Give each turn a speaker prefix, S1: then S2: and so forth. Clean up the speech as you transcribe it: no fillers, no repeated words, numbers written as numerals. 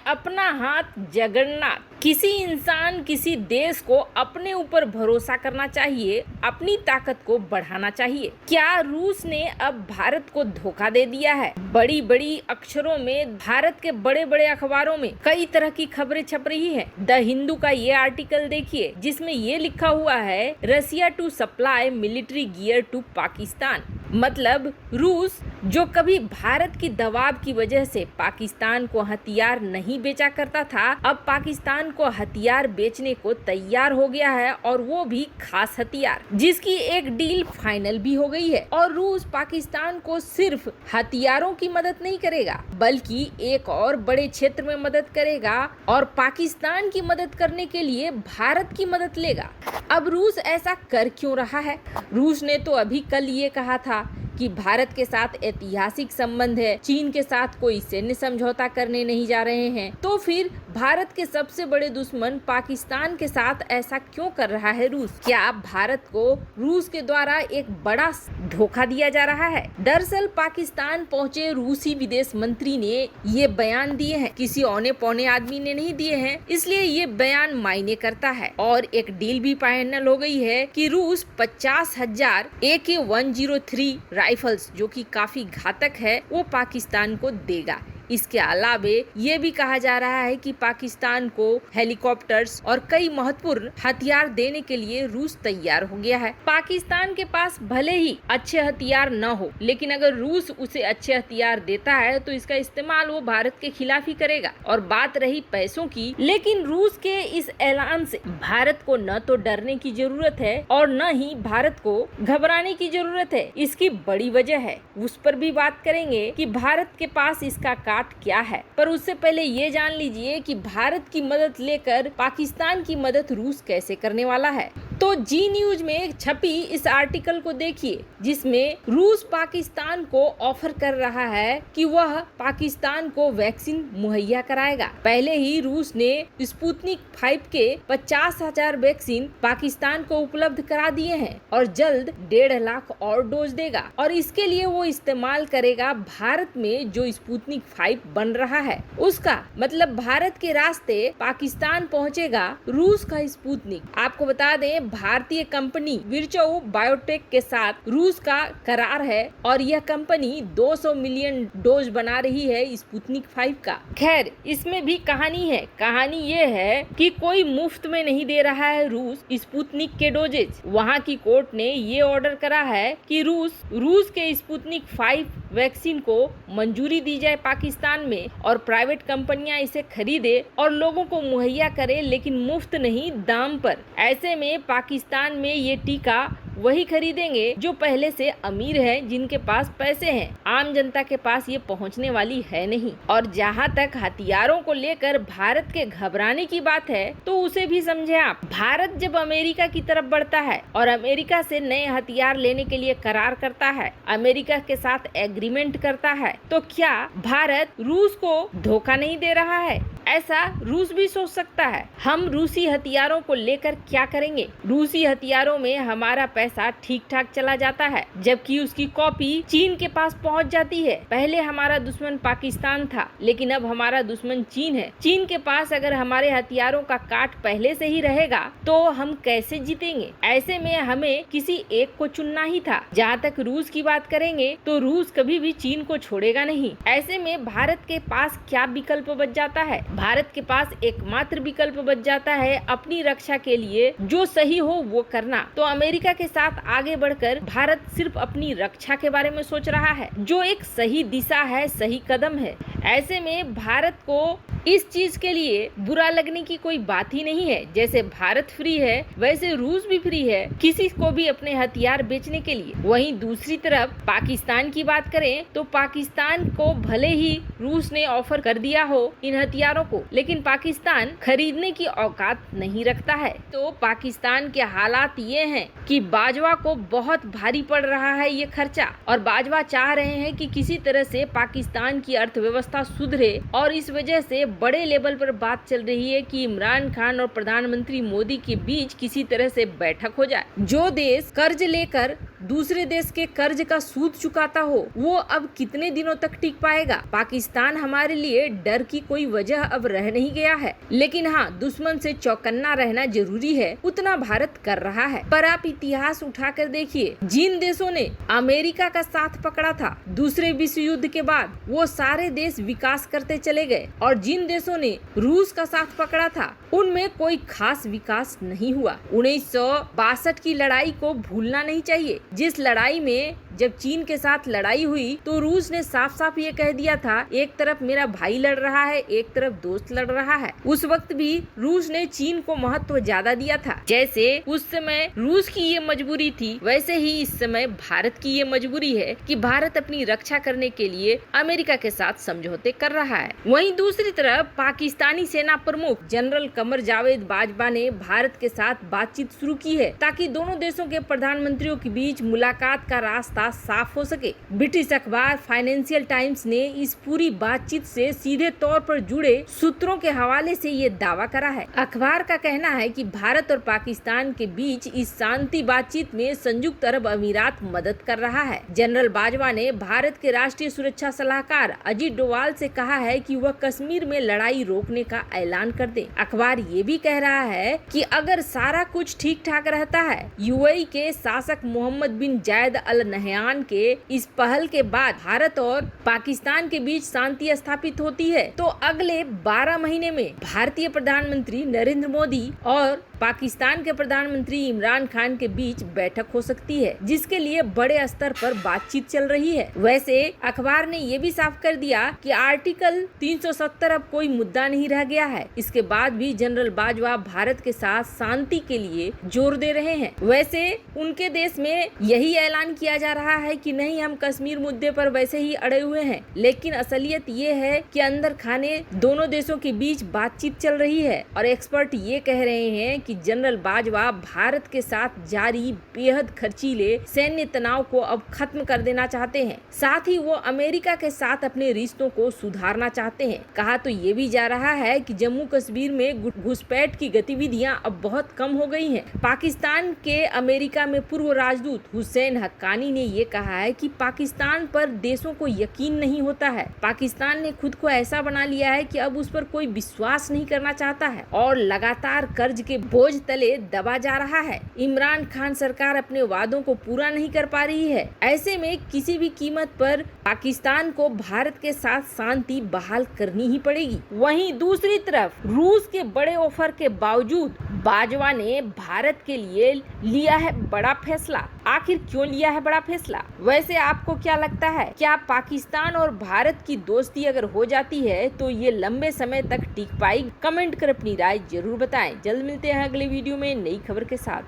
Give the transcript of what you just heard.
S1: अपना हाथ जगन्नाथ। किसी इंसान, किसी देश को अपने ऊपर भरोसा करना चाहिए, अपनी ताकत को बढ़ाना चाहिए। क्या रूस ने अब भारत को धोखा दे दिया है? बड़ी बड़ी अक्षरों में भारत के बड़े बड़े अखबारों में कई तरह की खबरें छप रही है। द हिंदू का ये आर्टिकल देखिए, जिसमें ये लिखा हुआ है, Russia to supply military gear to Pakistan. मतलब रूस, जो कभी भारत की दबाव की वजह से पाकिस्तान को हथियार नहीं बेचा करता था, अब पाकिस्तान को हथियार बेचने को तैयार हो गया है, और वो भी खास हथियार, जिसकी एक डील फाइनल भी हो गई है। और रूस पाकिस्तान को सिर्फ हथियारों की मदद नहीं करेगा, बल्कि एक और बड़े क्षेत्र में मदद करेगा, और पाकिस्तान की मदद करने के लिए भारत की मदद लेगा। अब रूस ऐसा कर क्यों रहा है? रूस ने तो अभी कल ये कहा था कि भारत के साथ ऐतिहासिक संबंध है, चीन के साथ कोई सैन्य समझौता करने नहीं जा रहे हैं। तो फिर भारत के सबसे बड़े दुश्मन पाकिस्तान के साथ ऐसा क्यों कर रहा है रूस? क्या भारत को रूस के द्वारा एक बड़ा धोखा दिया जा रहा है? दरअसल पाकिस्तान पहुंचे रूसी विदेश मंत्री ने ये बयान दिए हैं, किसी औने पौने आदमी ने नहीं दिए हैं, इसलिए ये बयान मायने करता है। और एक डील भी फाइनल हो गई है कि रूस 50,000 AK-103 राइफल्स, जो कि काफी घातक है, वो पाकिस्तान को देगा। इसके अलावे ये भी कहा जा रहा है कि पाकिस्तान को हेलीकॉप्टर्स और कई महत्वपूर्ण हथियार देने के लिए रूस तैयार हो गया है। पाकिस्तान के पास भले ही अच्छे हथियार न हो, लेकिन अगर रूस उसे अच्छे हथियार देता है तो इसका इस्तेमाल वो भारत के खिलाफ ही करेगा। और बात रही पैसों की, लेकिन रूस के इस ऐलान से भारत को न तो डरने की जरूरत है और न ही भारत को घबराने की जरूरत है। इसकी बड़ी वजह है, उस पर भी बात करेंगे कि भारत के पास इसका क्या है। पर उससे पहले ये जान लीजिए कि भारत की मदद लेकर पाकिस्तान की मदद रूस कैसे करने वाला है। तो जी न्यूज में छपी इस आर्टिकल को देखिए, जिसमें रूस पाकिस्तान को ऑफर कर रहा है कि वह पाकिस्तान को वैक्सीन मुहैया कराएगा। पहले ही रूस ने स्पुतनिक 5 के 50,000 वैक्सीन पाकिस्तान को उपलब्ध करा दिए हैं और जल्द 1.5 लाख और डोज देगा, और इसके लिए वो इस्तेमाल करेगा भारत में जो स्पुतनिक 5 बन रहा है उसका। मतलब भारत के रास्ते पाकिस्तान पहुंचेगा रूस का स्पुतनिक। आपको बता दें, भारतीय कंपनी विर्चोव बायोटेक के साथ रूस का करार है, और यह कंपनी 200 मिलियन डोज बना रही है स्पुतनिक 5 का। खैर, इसमें भी कहानी है। कहानी ये है कि कोई मुफ्त में नहीं दे रहा है रूस स्पुतनिक के डोजेज। वहाँ की कोर्ट ने ये ऑर्डर करा है कि रूस के स्पुतनिक 5 वैक्सीन को मंजूरी दी जाए पाकिस्तान में, और प्राइवेट कंपनियां इसे खरीदे और लोगों को मुहैया करे, लेकिन मुफ्त नहीं, दाम पर। ऐसे में पाकिस्तान में ये टीका वही खरीदेंगे जो पहले से अमीर हैं, जिनके पास पैसे हैं। आम जनता के पास ये पहुंचने वाली है नहीं। और जहां तक हथियारों को लेकर भारत के घबराने की बात है, तो उसे भी समझे आप। भारत जब अमेरिका की तरफ बढ़ता है और अमेरिका से नए हथियार लेने के लिए करार करता है, अमेरिका के साथ एग्रीमेंट करता है, तो क्या भारत रूस को धोखा नहीं दे रहा है? ऐसा रूस भी सोच सकता है। हम रूसी हथियारों को लेकर क्या करेंगे? रूसी हथियारों में हमारा पैसा ठीक ठाक चला जाता है, जबकि उसकी कॉपी चीन के पास पहुंच जाती है। पहले हमारा दुश्मन पाकिस्तान था, लेकिन अब हमारा दुश्मन चीन है। चीन के पास अगर हमारे हथियारों का काट पहले से ही रहेगा तो हम कैसे जीतेंगे? ऐसे में हमें किसी एक को चुनना ही था। जहाँ तक रूस की बात करेंगे तो रूस कभी भी चीन को छोड़ेगा नहीं। ऐसे में भारत के पास क्या विकल्प बच जाता है? भारत के पास एकमात्र विकल्प बच जाता है अपनी रक्षा के लिए जो सही हो वो करना। तो अमेरिका के साथ आगे बढ़कर भारत सिर्फ अपनी रक्षा के बारे में सोच रहा है, जो एक सही दिशा है, सही कदम है। ऐसे में भारत को इस चीज के लिए बुरा लगने की कोई बात ही नहीं है। जैसे भारत फ्री है, वैसे रूस भी फ्री है किसी को भी अपने हथियार बेचने के लिए। वहीं दूसरी तरफ पाकिस्तान की बात करें तो पाकिस्तान को भले ही रूस ने ऑफर कर दिया हो इन हथियारों को, लेकिन पाकिस्तान खरीदने की औकात नहीं रखता है। तो पाकिस्तान के हालात ये हैं कि बाजवा को बहुत भारी पड़ रहा है ये खर्चा, और बाजवा चाह रहे हैं कि किसी तरह से पाकिस्तान की अर्थव्यवस्था सुधरे, और इस वजह से बड़े लेवल पर बात चल रही है कि इमरान खान और प्रधानमंत्री मोदी के बीच किसी तरह से बैठक हो जाए। जो देश कर्ज लेकर दूसरे देश के कर्ज का सूद चुकाता हो, वो अब कितने दिनों तक टिक पाएगा? पाकिस्तान हमारे लिए डर की कोई वजह अब रह नहीं गया है, लेकिन हाँ, दुश्मन से चौकन्ना रहना जरूरी है, उतना भारत कर रहा है। पर आप इतिहास उठाकर देखिए, जिन देशों ने अमेरिका का साथ पकड़ा था दूसरे विश्व युद्ध के बाद, वो सारे देश विकास करते चले गए, और जिन देशों ने रूस का साथ पकड़ा था उनमें कोई खास विकास नहीं हुआ। 1962 की लड़ाई को भूलना नहीं चाहिए, जिस लड़ाई में जब चीन के साथ लड़ाई हुई तो रूस ने साफ साफ ये कह दिया था, एक तरफ मेरा भाई लड़ रहा है, एक तरफ दोस्त लड़ रहा है। उस वक्त भी रूस ने चीन को महत्व ज्यादा दिया था। जैसे उस समय रूस की ये मजबूरी थी, वैसे ही इस समय भारत की ये मजबूरी है कि भारत अपनी रक्षा करने के लिए अमेरिका के साथ समझौते कर रहा है। वहीं दूसरी तरफ पाकिस्तानी सेना प्रमुख जनरल कमर जावेद बाजवा ने भारत के साथ बातचीत शुरू की है, ताकि दोनों देशों के प्रधानमंत्रियों के बीच मुलाकात का रास्ता साफ हो सके। ब्रिटिश अखबार फाइनेंशियल टाइम्स ने इस पूरी बातचीत से सीधे तौर पर जुड़े सूत्रों के हवाले से ये दावा करा है। अखबार का कहना है कि भारत और पाकिस्तान के बीच इस शांति बातचीत में संयुक्त अरब अमीरात मदद कर रहा है। जनरल बाजवा ने भारत के राष्ट्रीय सुरक्षा सलाहकार अजीत डोवाल से कहा है कि वह कश्मीर में लड़ाई रोकने का ऐलान कर दे। अखबार ये भी कह रहा है कि अगर सारा कुछ ठीक ठाक रहता है, यूएई के शासक मोहम्मद बिन जायद अल नहयान के इस पहल के बाद भारत और पाकिस्तान के बीच शांति स्थापित होती है, तो अगले 12 महीने में भारतीय प्रधानमंत्री नरेंद्र मोदी और पाकिस्तान के प्रधानमंत्री इमरान खान के बीच बैठक हो सकती है, जिसके लिए बड़े स्तर पर बातचीत चल रही है। वैसे अखबार ने ये भी साफ कर दिया कि आर्टिकल 370 अब कोई मुद्दा नहीं रह गया है। इसके बाद भी जनरल बाजवा भारत के साथ शांति के लिए जोर दे रहे हैं। वैसे उनके देश में यही ऐलान किया जा रहा है कि नहीं, हम कश्मीर मुद्दे पर वैसे ही अड़े हुए हैं, लेकिन असलियत ये है कि अंदर खाने दोनों देशों के बीच बातचीत चल रही है, और एक्सपर्ट ये कह रहे हैं कि जनरल बाजवा भारत के साथ जारी बेहद खर्चीले सैन्य तनाव को अब खत्म कर देना चाहते हैं। साथ ही वो अमेरिका के साथ अपने रिश्तों को सुधारना चाहते हैं। कहा तो ये भी जा रहा है कि जम्मू कश्मीर में घुसपैठ की गतिविधियां अब बहुत कम हो गई हैं। पाकिस्तान के अमेरिका में पूर्व राजदूत हुसैन हक्कानी ने ये कहा है कि पाकिस्तान पर देशों को यकीन नहीं होता है। पाकिस्तान ने खुद को ऐसा बना लिया है कि अब उस पर कोई विश्वास नहीं करना चाहता है और लगातार कर्ज के बोझ तले दबा जा रहा है। इमरान खान सरकार अपने वादों को पूरा नहीं कर पा रही है। ऐसे में किसी भी कीमत पर पाकिस्तान को भारत के साथ शांति बहाल करनी ही पड़ेगी। वहीं दूसरी तरफ रूस के बड़े ऑफर के बावजूद बाजवा ने भारत के लिए लिया है बड़ा फैसला। आखिर क्यों लिया है बड़ा फैसला? वैसे आपको क्या लगता है, क्या पाकिस्तान और भारत की दोस्ती अगर हो जाती है तो ये लंबे समय तक टिक पाएगी? कमेंट कर अपनी राय जरूर बताएं। जल्द मिलते हैं अगले वीडियो में नई खबर के साथ।